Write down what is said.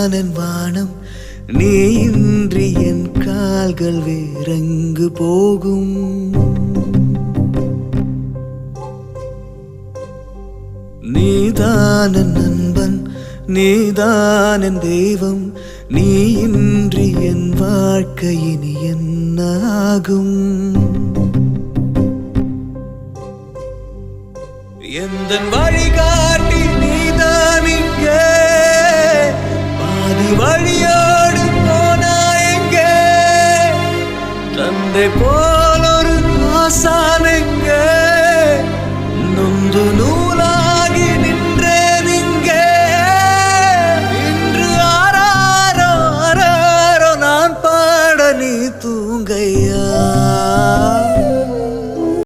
நீதான் என் வானம், நீ இன்றி என் கால்கள் வேறெங்கு போகும். நீதான் என் நண்பன், நீதான் என் தெய்வம், நீ இன்றி என் வாழ்க்கை இனி என்ன ஆகும். எந்தன் வழிகாட்டி நீதான் இங்கே, பாதி வழியோடு போனா எங்கே, தந்தை போ